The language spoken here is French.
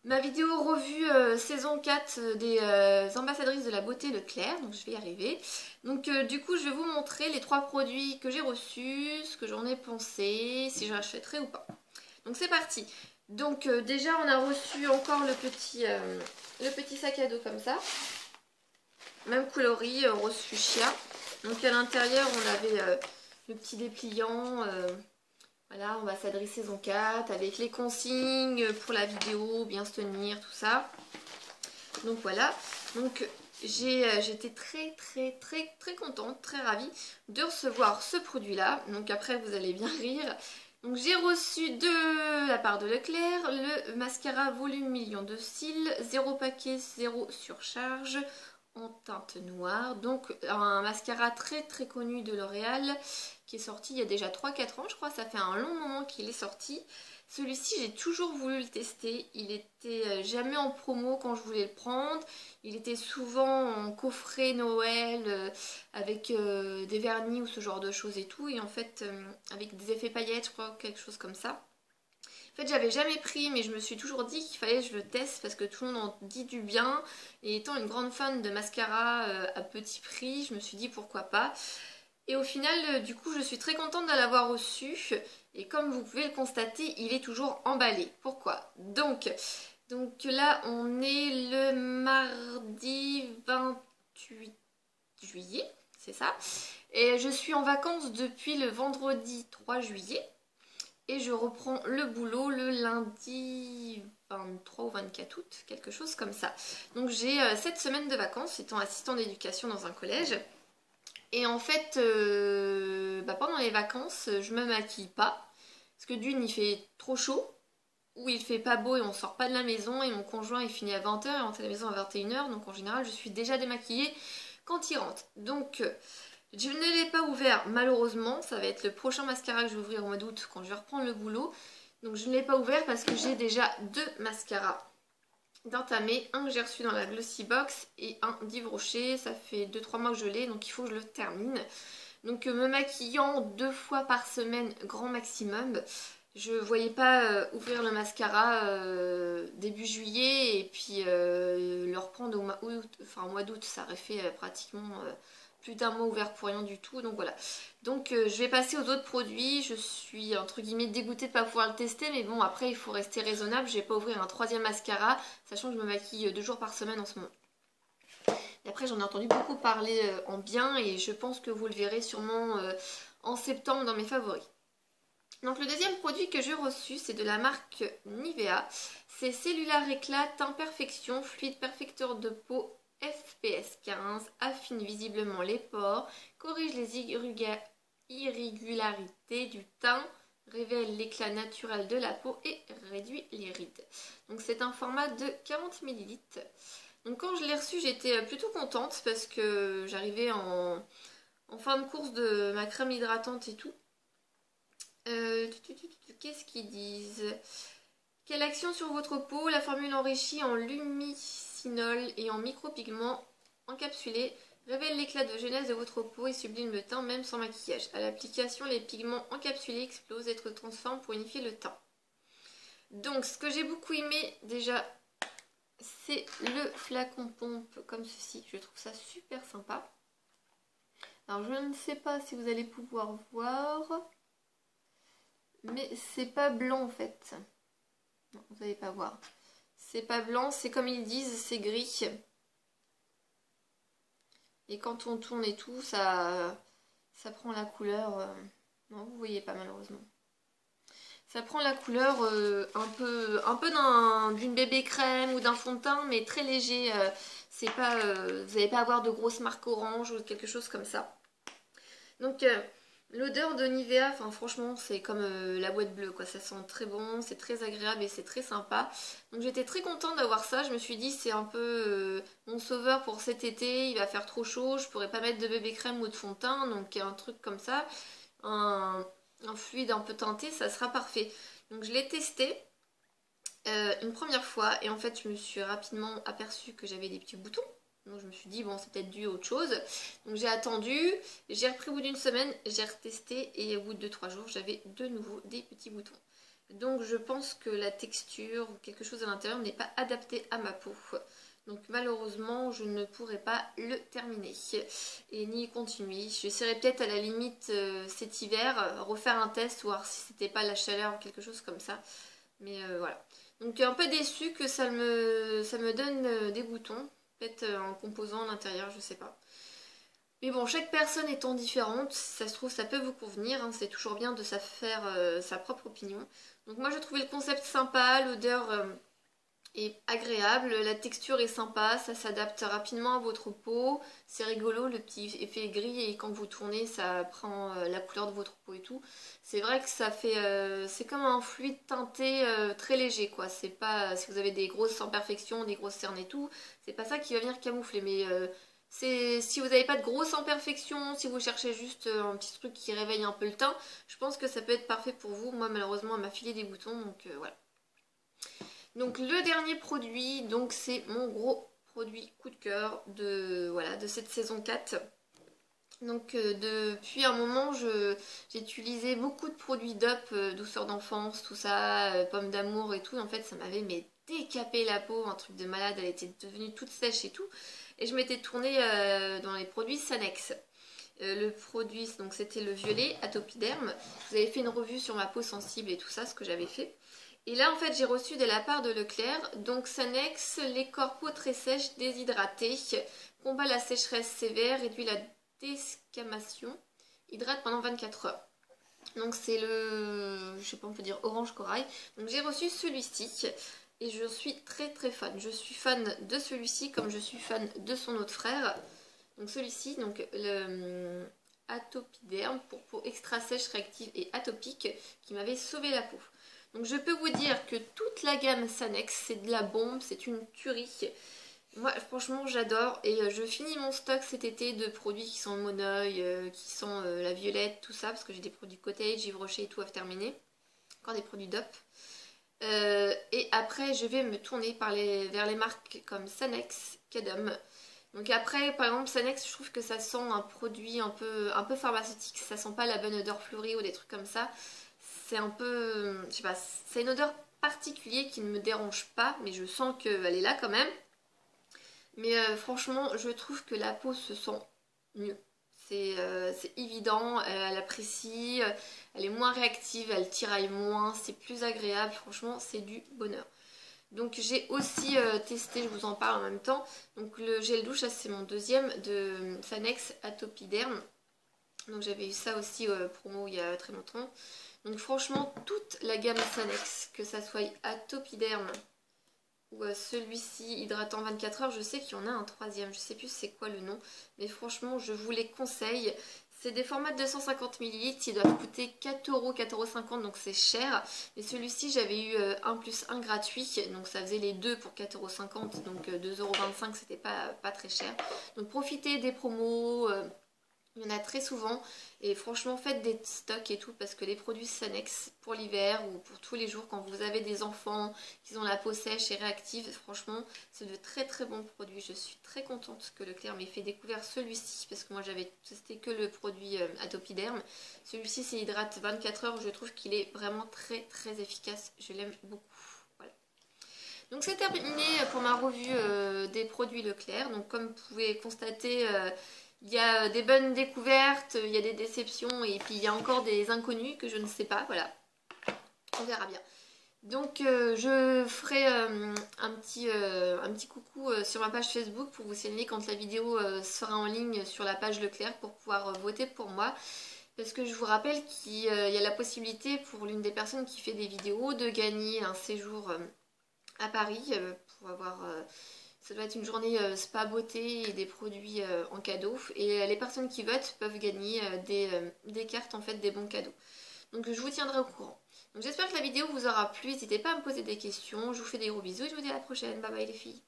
ma vidéo revue saison 4 des ambassadrices de la beauté Leclerc, donc je vais y arriver. Donc du coup je vais vous montrer les 3 produits que j'ai reçus, ce que j'en ai pensé, si je rachèterai ou pas. Donc c'est parti. Donc déjà on a reçu encore le petit sac à dos comme ça, même coloris, rose fuchsia. Donc à l'intérieur on avait le petit dépliant. Voilà, ambassadrice saison 4 avec les consignes pour la vidéo, bien se tenir, tout ça. Donc voilà, donc j'étais très contente, très ravie de recevoir ce produit là. Donc après vous allez bien rire. Donc j'ai reçu de la part de Leclerc le mascara volume million de cils, 0 paquet, 0 surcharge en teinte noire. Donc un mascara très connu de L'Oréal qui est sorti il y a déjà 3-4 ans, je crois. Ça fait un long moment qu'il est sorti. Celui-ci, j'ai toujours voulu le tester. Il était jamais en promo quand je voulais le prendre. Il était souvent en coffret Noël avec des vernis ou ce genre de choses et tout. Et en fait, avec des effets paillettes, je crois, quelque chose comme ça. En fait, j'avais jamais pris, mais je me suis toujours dit qu'il fallait que je le teste parce que tout le monde en dit du bien. Et étant une grande fan de mascara à petit prix, je me suis dit pourquoi pas. Et au final, du coup, je suis très contente de l'avoir reçu. Et comme vous pouvez le constater, il est toujours emballé. Pourquoi ? Donc là, on est le mardi 28 juillet, c'est ça. Et je suis en vacances depuis le vendredi 3 juillet. Et je reprends le boulot le lundi 23 ou 24 août, quelque chose comme ça. Donc j'ai 7 semaines de vacances étant assistant d'éducation dans un collège. Et en fait, pendant les vacances, je me maquille pas. Parce que d'une, il fait trop chaud, ou il fait pas beau et on sort pas de la maison. Et mon conjoint, il finit à 20 h et rentre à la maison à 21 h. Donc en général, je suis déjà démaquillée quand il rentre. Donc je ne l'ai pas ouvert, malheureusement. Ça va être le prochain mascara que je vais ouvrir au mois d'août quand je vais reprendre le boulot. Donc je ne l'ai pas ouvert parce que j'ai déjà 2 mascaras d'entamer, un que j'ai reçu dans la Glossy Box et un d'Yves Rocher. Ça fait 2-3 mois que je l'ai, donc il faut que je le termine. Donc me maquillant 2 fois par semaine grand maximum, je voyais pas ouvrir le mascara début juillet et puis le reprendre au mois d'août. Ça aurait fait pratiquement plus d'un mois ouvert pour rien du tout. Donc voilà. Donc je vais passer aux autres produits. Je suis entre guillemets dégoûtée de ne pas pouvoir le tester, mais bon, après il faut rester raisonnable. Je vais pas ouvrir un 3e mascara, sachant que je me maquille 2 jours par semaine en ce moment. Et après j'en ai entendu beaucoup parler en bien et je pense que vous le verrez sûrement en septembre dans mes favoris. Donc le deuxième produit que j'ai reçu, c'est de la marque Nivea. C'est Cellular Éclat Teint Perfection Fluide Perfecteur de peau FPS 15, affine visiblement les pores, corrige les irrégularités du teint, révèle l'éclat naturel de la peau et réduit les rides. Donc c'est un format de 40 ml. Donc quand je l'ai reçu, j'étais plutôt contente parce que j'arrivais en fin de course de ma crème hydratante et tout. Qu'est-ce qu'ils disent ? Quelle action sur votre peau ? La formule enrichie en lumicinol et en micropigments encapsulés révèle l'éclat de jeunesse de votre peau et sublime le teint même sans maquillage. À l'application, les pigments encapsulés explosent et se transforment pour unifier le teint. Donc ce que j'ai beaucoup aimé déjà, c'est le flacon pompe comme ceci. Je trouve ça super sympa. Alors je ne sais pas si vous allez pouvoir voir, mais c'est pas blanc en fait. Non, vous n'allez pas voir. C'est pas blanc, c'est comme ils disent, c'est gris. Et quand on tourne et tout, ça prend la couleur... Non, vous voyez pas malheureusement. Ça prend la couleur un peu d'une bébé crème ou d'un fond de teint, mais très léger. C'est pas, vous n'allez pas avoir de grosses marques orange ou quelque chose comme ça. Donc l'odeur de Nivea, enfin franchement c'est comme la boîte bleue quoi, ça sent très bon, c'est très agréable et c'est très sympa. Donc j'étais très contente d'avoir ça, je me suis dit c'est un peu mon sauveur pour cet été, il va faire trop chaud, je pourrais pas mettre de bébé crème ou de fond de teint, donc un truc comme ça, un fluide un peu teinté, ça sera parfait. Donc je l'ai testé une première fois et en fait je me suis rapidement aperçue que j'avais des petits boutons. Donc je me suis dit bon c'est peut-être dû à autre chose. Donc j'ai attendu, j'ai repris au bout d'une semaine, j'ai retesté et au bout de 2-3 jours j'avais de nouveau des petits boutons. Donc je pense que la texture ou quelque chose à l'intérieur n'est pas adapté à ma peau. Donc malheureusement je ne pourrai pas le terminer et ni y continuer. J'essaierai peut-être à la limite cet hiver refaire un test, voir si c'était pas la chaleur ou quelque chose comme ça. Mais voilà. Donc un peu déçue que ça me donne des boutons. Peut-être en composant à l'intérieur, je sais pas. Mais bon, chaque personne étant différente, si ça se trouve, ça peut vous convenir. Hein, c'est toujours bien de se faire sa propre opinion. Donc moi, j'ai trouvé le concept sympa, l'odeur est agréable, la texture est sympa, ça s'adapte rapidement à votre peau. C'est rigolo, le petit effet gris, et quand vous tournez, ça prend la couleur de votre peau et tout. C'est vrai que ça fait... c'est comme un fluide teinté très léger, quoi. C'est pas... Si vous avez des grosses imperfections, des grosses cernes et tout, c'est pas ça qui va venir camoufler, mais... si vous n'avez pas de grosses imperfections, si vous cherchez juste un petit truc qui réveille un peu le teint, je pense que ça peut être parfait pour vous. Moi malheureusement elle m'a filé des boutons, donc voilà. Donc le dernier produit, donc c'est mon gros produit coup de cœur de, voilà, de cette saison 4. Donc depuis un moment j'ai utilisé beaucoup de produits DOP, douceur d'enfance, tout ça, pommes d'amour et tout. En fait ça m'avait décapé la peau, un truc de malade, elle était devenue toute sèche et tout. Et je m'étais tournée dans les produits Sanex. Le produit, donc c'était le violet Atopiderm. Vous avez fait une revue sur ma peau sensible et tout ça, ce que j'avais fait. Et là, en fait, j'ai reçu de la part de Leclerc, donc Sanex, les corps très sèches, déshydratés, combat la sécheresse sévère, réduit la desquamation, hydrate pendant 24 heures. Donc c'est le, je sais pas, on peut dire orange corail. Donc j'ai reçu celui-ci. Et je suis très très fan. Je suis fan de celui-ci comme je suis fan de son autre frère. Donc celui-ci, donc le Atopiderm pour peau extra sèche, réactive et atopique qui m'avait sauvé la peau. Donc je peux vous dire que toute la gamme Sanex, c'est de la bombe, c'est une tuerie. Moi franchement j'adore et je finis mon stock cet été de produits qui sont Monoeil, qui sont la violette, tout ça, parce que j'ai des produits Cottage, Yves Rocher et tout à terminer. Encore des produits DOP. Et après je vais me tourner vers les marques comme Sanex, Cadum. Donc après par exemple Sanex, je trouve que ça sent un produit un peu pharmaceutique, ça sent pas la bonne odeur fleurie ou des trucs comme ça. C'est un peu, je sais pas, c'est une odeur particulière qui ne me dérange pas, mais je sens qu'elle est là quand même. Mais franchement je trouve que la peau se sent mieux. C'est évident, elle apprécie, elle est moins réactive, elle tiraille moins, c'est plus agréable, franchement c'est du bonheur. Donc j'ai aussi testé, je vous en parle en même temps, donc le gel douche, ça c'est mon deuxième de Sanex Atopiderm. Donc j'avais eu ça aussi promo il y a très longtemps. Donc franchement toute la gamme Sanex, que ça soit Atopiderm ou celui-ci hydratant 24 heures, je sais qu'il y en a un troisième, je sais plus c'est quoi le nom, mais franchement je vous les conseille. C'est des formats de 250 ml, ils doivent coûter 4€, 4,50€, donc c'est cher. Mais celui-ci j'avais eu 1 plus 1 gratuit, donc ça faisait les deux pour 4,50€, donc 2,25€, c'était pas très cher. Donc profitez des promos. Il y en a très souvent et franchement faites des stocks et tout parce que les produits Sanex pour l'hiver ou pour tous les jours quand vous avez des enfants qui ont la peau sèche et réactive, franchement c'est de très très bons produits. Je suis très contente que Leclerc m'ait fait découvrir celui-ci parce que moi j'avais testé que le produit Atopiderm. Celui-ci c'est hydrate 24 heures, je trouve qu'il est vraiment très très efficace, je l'aime beaucoup. Voilà. Donc c'est terminé pour ma revue des produits Leclerc. Donc comme vous pouvez constater, il y a des bonnes découvertes, il y a des déceptions et puis il y a encore des inconnus que je ne sais pas, voilà. On verra bien. Donc je ferai un petit coucou sur ma page Facebook pour vous signaler quand la vidéo sera en ligne sur la page Leclerc pour pouvoir voter pour moi. Parce que je vous rappelle qu'il y a la possibilité pour l'une des personnes qui fait des vidéos de gagner un séjour à Paris pour avoir... ça doit être une journée spa beauté et des produits en cadeau. Et les personnes qui votent peuvent gagner des cartes, en fait, des bons cadeaux. Donc je vous tiendrai au courant. Donc j'espère que la vidéo vous aura plu. N'hésitez pas à me poser des questions. Je vous fais des gros bisous et je vous dis à la prochaine. Bye bye les filles.